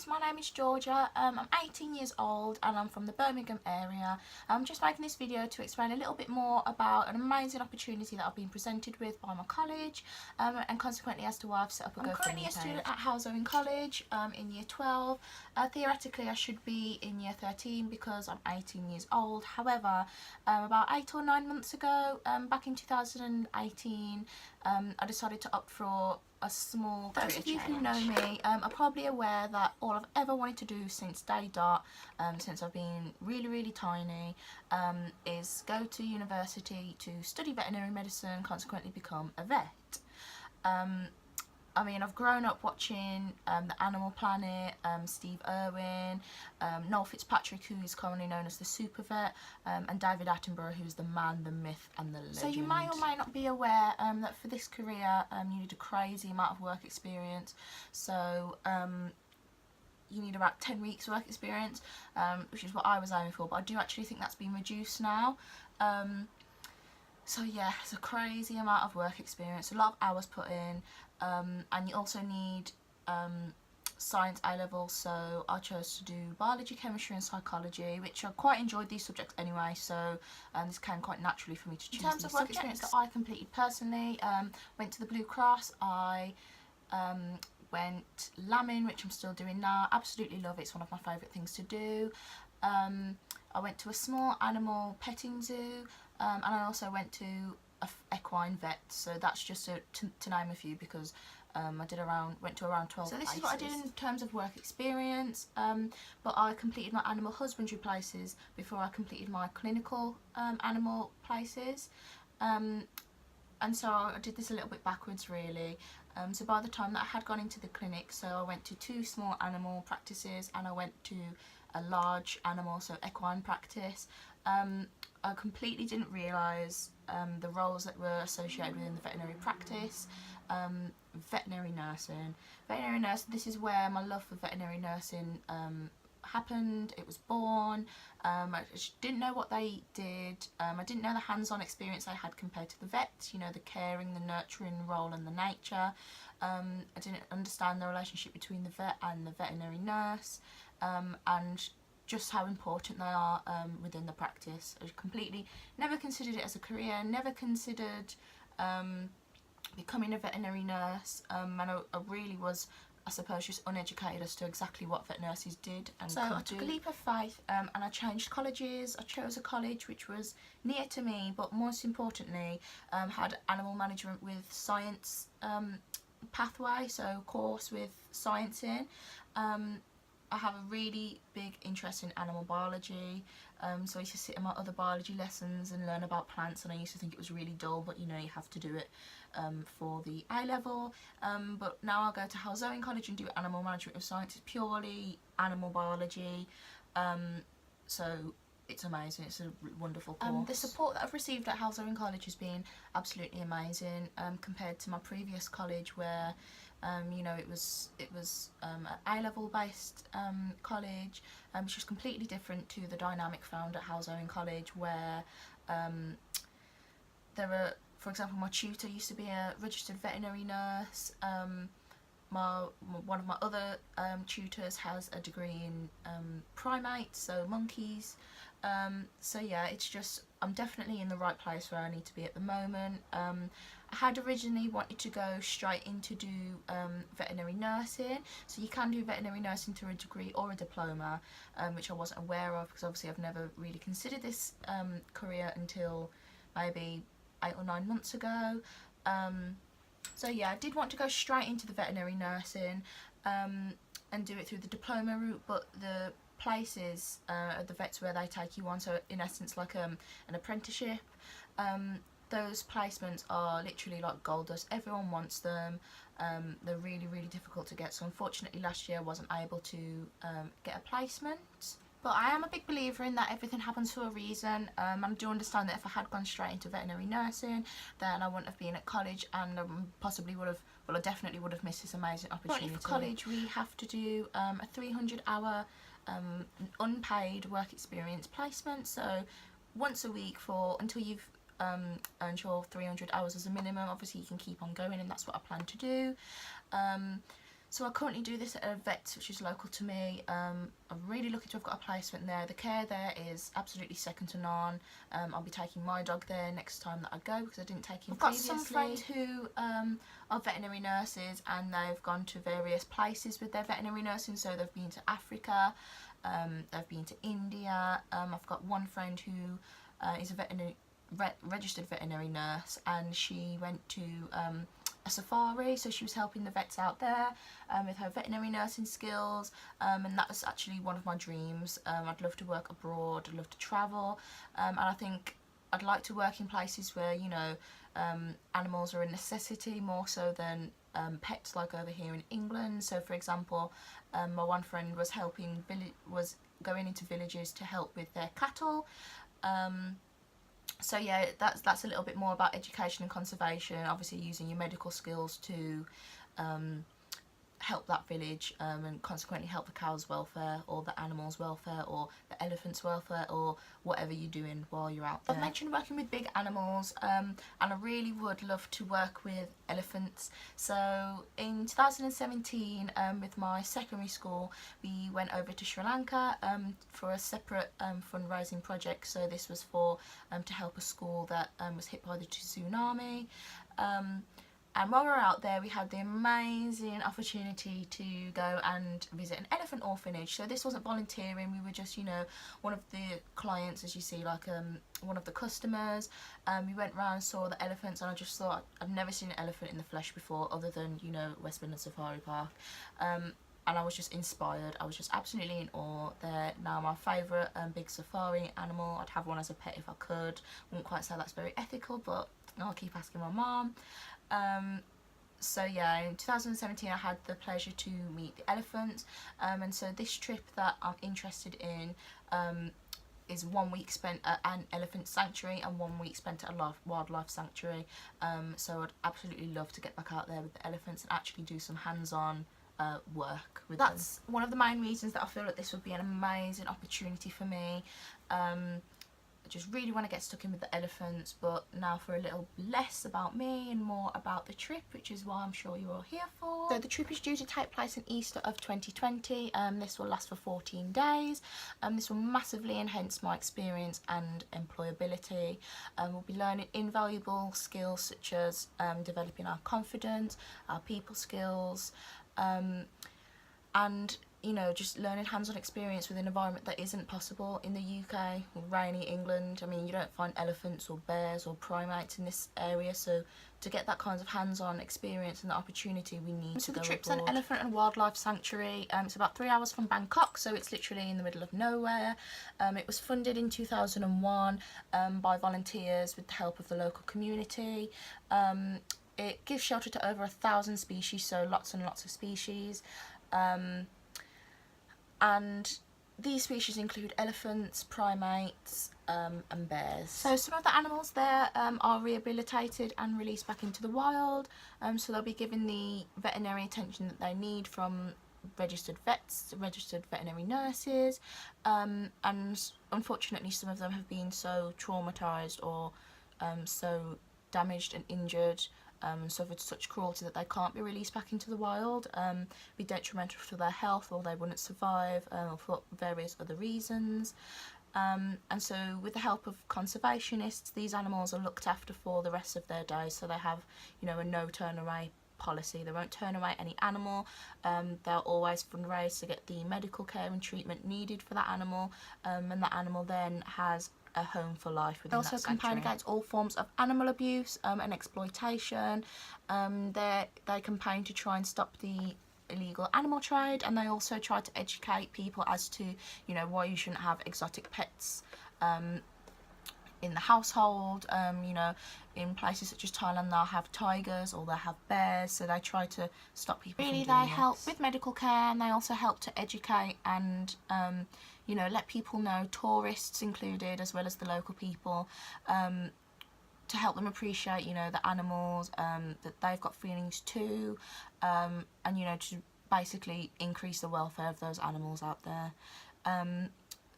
guys, my name is Georgia. I'm 18 years old and I'm from the Birmingham area. I'm just making this video to explain a little bit more about an amazing opportunity that I've been presented with by my college and consequently as to why I've set up a GoFundMe page. I'm currently a student at Halsowing College in year 12. Theoretically I should be in year 13 because I'm 18 years old. However, about 8 or 9 months ago, back in 2018, I decided to opt for a small career change. Those of you who know me are probably aware that all I've ever wanted to do since day dot, since I've been really tiny, is go to university to study veterinary medicine, consequently become a vet. I mean, I've grown up watching the Animal Planet, Steve Irwin, Noel Fitzpatrick, who is commonly known as the Super Vet, and David Attenborough, who's the man, the myth and the legend. So you may or may not be aware that for this career you need a crazy amount of work experience. So you need about 10 weeks work experience, which is what I was aiming for, but I do actually think that's been reduced now. So yeah, it's a crazy amount of work experience, a lot of hours put in, and you also need science A-level, so I chose to do biology, chemistry and psychology, which I quite enjoyed these subjects anyway, so this came quite naturally for me to choose. In terms of work experience that I completed personally, went to the Blue Cross, I went lambing, which I'm still doing now, absolutely love it, it's one of my favourite things to do. I went to a small animal petting zoo, and I also went to a equine vet, so that's just to name a few, because I went to around 12 places. So this is what I did in terms of work experience, but I completed my animal husbandry places before I completed my clinical animal places, and so I did this a little bit backwards really. So by the time that I had gone into the clinic, so I went to 2 small animal practices and I went to a large animal, so equine practice. I completely didn't realise the roles that were associated within the veterinary practice. Veterinary nursing. Veterinary nursing, this is where my love for veterinary nursing happened. It was born. I just didn't know what they did. I didn't know the hands-on experience I had compared to the vets, you know, the caring, the nurturing role and the nature. I didn't understand the relationship between the vet and the veterinary nurse, and just how important they are within the practice. I completely never considered it as a career, never considered becoming a veterinary nurse, and I really was, I suppose, just uneducated as to exactly what vet nurses did and could do. So I took a leap of faith and I changed colleges. I chose a college which was near to me, but most importantly had animal management with science pathway, so course with science in. I have a really big interest in animal biology, so I used to sit in my other biology lessons and learn about plants, and I used to think it was really dull, but you know, you have to do it for the A-level. But now I'll go to Halsowing College and do animal management of science. It's purely animal biology, so it's amazing, it's a wonderful course. The support that I've received at Halsowing College has been absolutely amazing compared to my previous college where you know, it was an A-level based college, which was completely different to the dynamic found at Halsowing College, where there were, for example, my tutor used to be a registered veterinary nurse. One of my other tutors has a degree in primates, so monkeys. So yeah, it's just, I'm definitely in the right place where I need to be at the moment. I had originally wanted to go straight into do veterinary nursing, so you can do veterinary nursing through a degree or a diploma, which I wasn't aware of because obviously I've never really considered this career until maybe 8 or 9 months ago. So yeah, I did want to go straight into the veterinary nursing and do it through the diploma route, but the places the vets where they take you on, so in essence like an apprenticeship, those placements are literally like gold dust. Everyone wants them. They're really difficult to get, so unfortunately last year I wasn't able to get a placement. But I am a big believer in that everything happens for a reason, and I do understand that if I had gone straight into veterinary nursing, then I wouldn't have been at college, and possibly would have, well, I definitely would have missed this amazing opportunity. But for college we have to do a 300-hour unpaid work experience placement, so once a week for until you've earned your 300 hours as a minimum. Obviously you can keep on going, and that's what I plan to do. So I currently do this at a vet's which is local to me. I'm really lucky to have got a placement there. The care there is absolutely second to none. I'll be taking my dog there next time that I go because I didn't take him previously. I've got some friends who are veterinary nurses, and they've gone to various places with their veterinary nursing. So they've been to Africa, they've been to India. I've got one friend who is a registered veterinary nurse, and she went to a safari, so she was helping the vets out there with her veterinary nursing skills, and that was actually one of my dreams. I'd love to work abroad, I'd love to travel, and I think I'd like to work in places where, you know, animals are a necessity more so than pets, like over here in England. So for example, my one friend was going into villages to help with their cattle. So yeah, that's a little bit more about education and conservation, obviously using your medical skills to help that village, and consequently help the cow's welfare or the animal's welfare or the elephant's welfare or whatever you're doing while you're out there. I've mentioned working with big animals, and I really would love to work with elephants. So in 2017, with my secondary school, we went over to Sri Lanka for a separate fundraising project. So this was for to help a school that was hit by the tsunami. And while we were out there, we had the amazing opportunity to go and visit an elephant orphanage. So this wasn't volunteering, we were just, you know, one of the clients, as you see, like one of the customers. We went round, saw the elephants, and I just thought, I've never seen an elephant in the flesh before, other than, you know, West Midlands Safari Park. And I was just inspired. I was just absolutely in awe. They're now my favourite big safari animal. I'd have one as a pet if I could. Wouldn't quite say that's very ethical, but I'll keep asking my mum. So yeah, in 2017 I had the pleasure to meet the elephants, and so this trip that I'm interested in is 1 week spent at an elephant sanctuary and 1 week spent at a wildlife sanctuary. So I'd absolutely love to get back out there with the elephants and actually do some hands-on work with them. That's one of the main reasons that I feel like this would be an amazing opportunity for me. I just really want to get stuck in with the elephants. But now for a little less about me and more about the trip, which is why I'm sure you're all here for. So the trip is due to take place in Easter of 2020. This will last for 14 days. This will massively enhance my experience and employability. We'll be learning invaluable skills such as developing our confidence, our people skills, and you know, just learning hands-on experience with an environment that isn't possible in the UK or rainy England. I mean, you don't find elephants or bears or primates in this area, so to get that kind of hands-on experience and the opportunity, we need to go abroad. The trip's an elephant and wildlife sanctuary. It's about 3 hours from Bangkok, so it's literally in the middle of nowhere. It was funded in 2001 by volunteers with the help of the local community. It gives shelter to over 1,000 species, so lots and lots of species. And these species include elephants, primates, and bears. So some of the animals there are rehabilitated and released back into the wild, so they'll be given the veterinary attention that they need from registered vets, registered veterinary nurses, and unfortunately some of them have been so traumatised or so damaged and injured and suffered such cruelty that they can't be released back into the wild, be detrimental to their health, or they wouldn't survive for various other reasons. And so with the help of conservationists, these animals are looked after for the rest of their days. So they have, you know, a no turn away policy. They won't turn away any animal. They'll always fundraise to get the medical care and treatment needed for that animal, and that animal then has a home for life within that sanctuary. They also campaign against all forms of animal abuse and exploitation. They campaign to try and stop the illegal animal trade, and they also try to educate people as to, you know, why you shouldn't have exotic pets in the household. You know, in places such as Thailand, they'll have tigers or they'll have bears, so they try to stop people from doing this. Really, they help with medical care, and they also help to educate and you know, let people know, tourists included, as well as the local people, to help them appreciate, you know, the animals, that they've got feelings too, and, you know, to basically increase the welfare of those animals out there.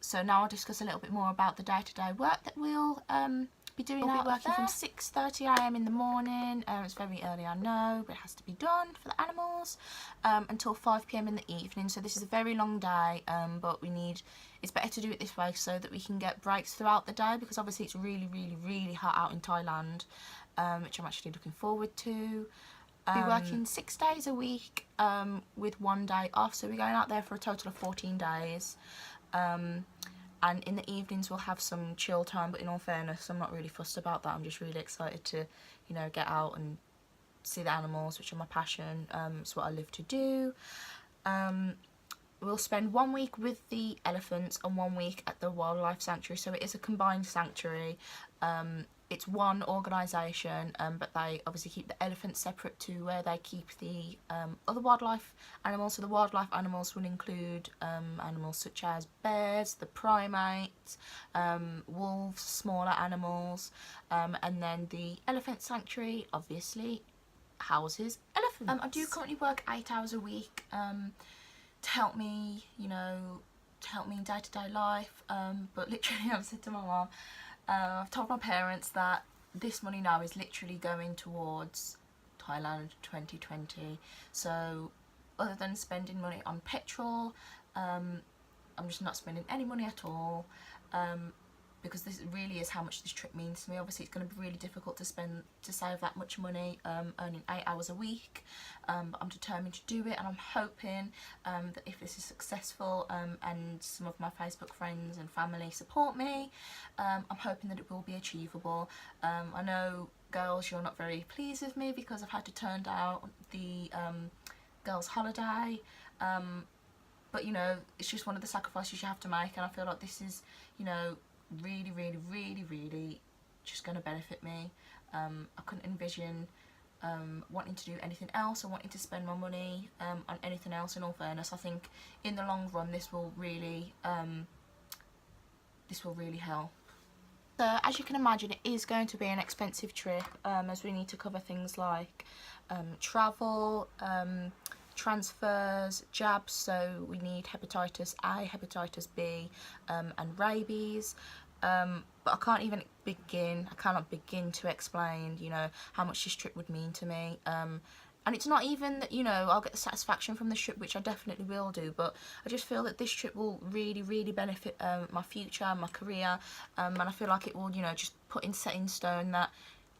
So now I'll discuss a little bit more about the day-to-day work that we'll be doing out working from 6:30 AM in the morning. It's very early, I know, but it has to be done for the animals, until 5 PM in the evening. So this is a very long day, but it's better to do it this way so that we can get breaks throughout the day, because obviously it's really hot out in Thailand, which I'm actually looking forward to. We're working 6 days a week, with 1 day off, so we're going out there for a total of 14 days. And in the evenings we'll have some chill time, but in all fairness, I'm not really fussed about that. I'm just really excited to, you know, get out and see the animals, which are my passion. It's what I live to do. We'll spend 1 week with the elephants and 1 week at the wildlife sanctuary, so it is a combined sanctuary. It's one organisation, but they obviously keep the elephants separate to where they keep the other wildlife animals. So the wildlife animals will include animals such as bears, the primates, wolves, smaller animals, and then the elephant sanctuary obviously houses elephants. I do currently work 8 hours a week to help me, you know, in day-to-day life, but literally I've said to my mum, I've told my parents that this money now is literally going towards Thailand 2020. So other than spending money on petrol, I'm just not spending any money at all, because this really is how much this trip means to me. Obviously it's going to be really difficult to save that much money, earning 8 hours a week, but I'm determined to do it, and I'm hoping that if this is successful, and some of my Facebook friends and family support me, I'm hoping that it will be achievable. I know, girls, you're not very pleased with me because I've had to turn down the girls' holiday, but you know, it's just one of the sacrifices you have to make, and I feel like this is, you know, really just going to benefit me. I couldn't envision wanting to do anything else or wanting to spend my money on anything else. In all fairness, I think in the long run this will really help. So as you can imagine, it is going to be an expensive trip, as we need to cover things like travel, transfers, jabs, so we need hepatitis A, hepatitis B, and rabies. But I cannot begin to explain, you know, how much this trip would mean to me. And it's not even that, you know, I'll get the satisfaction from the trip, which I definitely will do, but I just feel that this trip will really benefit my future, my career, and I feel like it will, you know, just set in stone that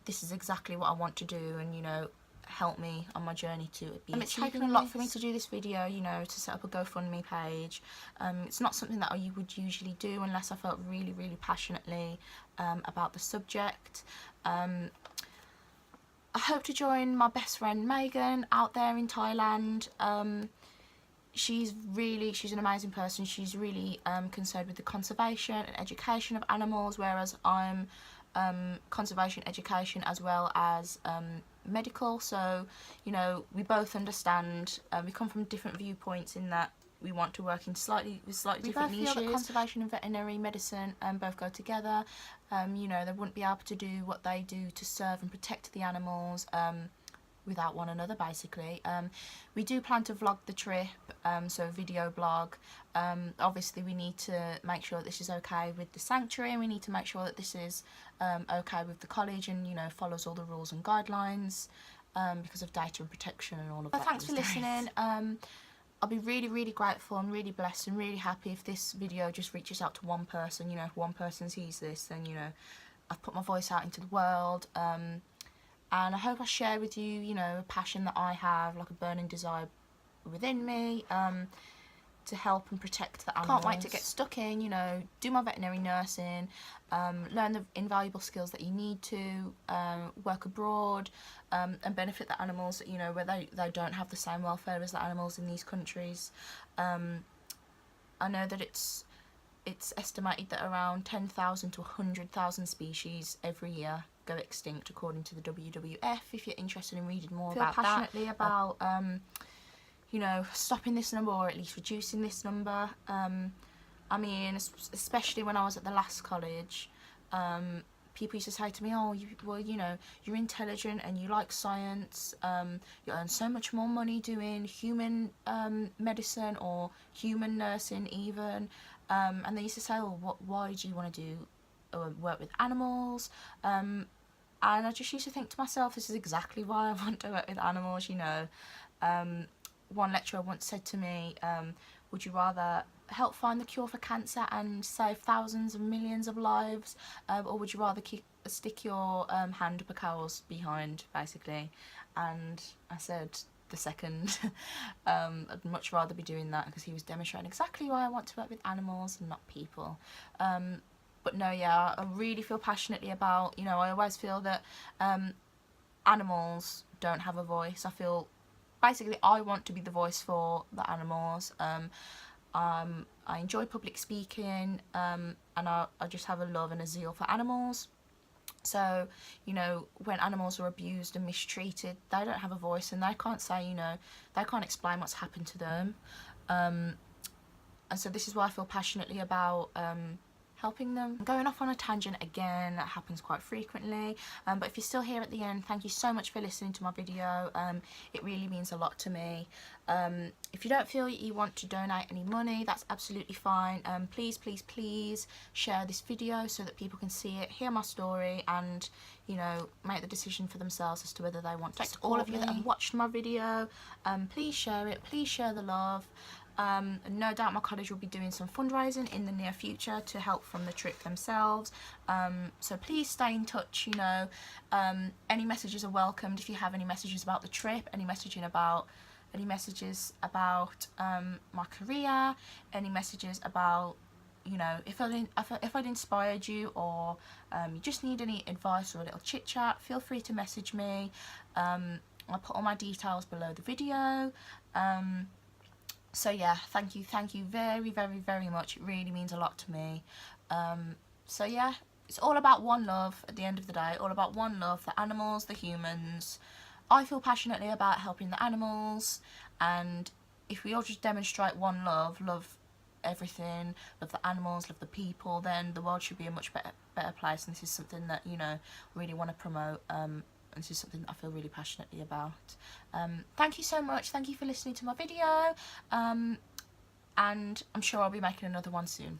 this is exactly what I want to do, and, you know, help me on my journey to be it's taken a lot for me to do this video, you know, to set up a GoFundMe page. It's not something that I would usually do unless I felt really passionately about the subject. I hope to join my best friend Megan out there in Thailand. She's an amazing person. She's really concerned with the conservation and education of animals, whereas I'm conservation education as well as medical. So, you know, we both understand, we come from different viewpoints in that we want to work in slightly different niches. We both feel that conservation and veterinary medicine both go together. You know, they wouldn't be able to do what they do to serve and protect the animals without one another, basically. We do plan to vlog the trip, so video blog. Obviously we need to make sure that this is okay with the sanctuary, and we need to make sure that this is okay with the college, and, you know, follows all the rules and guidelines because of data and protection and all of that. Thanks for listening. I'll be really grateful and really blessed and really happy if this video just reaches out to one person. You know, if one person sees this, then, you know, I've put my voice out into the world. And I hope I share with you, you know, a passion that I have, like a burning desire within me, to help and protect the animals. Can't wait to get stuck in, you know, do my veterinary nursing, learn the invaluable skills that you need to, work abroad, and benefit the animals, you know, where they don't have the same welfare as the animals in these countries. I know that it's estimated that around 10,000 to 100,000 species every year go extinct, according to the WWF, if you're interested in reading more about that. I feel passionately about you know, stopping this number, or at least reducing this number. I mean, especially when I was at the last college, people used to say to me, oh, well, you know, you're intelligent and you like science, you earn so much more money doing human medicine or human nursing even, and they used to say, oh, why do you want to do work with animals. And I just used to think to myself, this is exactly why I want to work with animals, you know. One lecturer once said to me, would you rather help find the cure for cancer and save thousands of millions of lives, or would you rather stick your hand up a cow's behind, basically? And I said the second. I'd much rather be doing that, because he was demonstrating exactly why I want to work with animals and not people. But no, yeah, I really feel passionately about, you know, I always feel that animals don't have a voice. I feel, basically, I want to be the voice for the animals. I enjoy public speaking, and I just have a love and a zeal for animals. So, you know, when animals are abused and mistreated, they don't have a voice, and they can't say, you know, they can't explain what's happened to them. And so this is why I feel passionately about helping them. I'm going off on a tangent again, that happens quite frequently, but if you're still here at the end, thank you so much for listening to my video. It really means a lot to me. If you don't feel you want to donate any money, that's absolutely fine. Please, please, please share this video so that people can see it, hear my story, and, you know, make the decision for themselves as to whether they want to support me. All of you that have watched my video, please share it, please share the love. No doubt my college will be doing some fundraising in the near future to help from the trip themselves, so please stay in touch, you know. Any messages are welcomed. If you have any messages about the trip, any messages about my career, any messages about, you know, if I'd inspired you, or you just need any advice or a little chit chat, feel free to message me. I'll put all my details below the video. So yeah, thank you very, very, very much. It really means a lot to me. So yeah, it's all about one love at the end of the day, all about one love, the animals, the humans. I feel passionately about helping the animals, and if we all just demonstrate one love, love everything, love the animals, love the people, then the world should be a much better place. And this is something that, you know, I really want to promote. This is something that I feel really passionately about. Thank you so much. Thank you for listening to my video. And I'm sure I'll be making another one soon.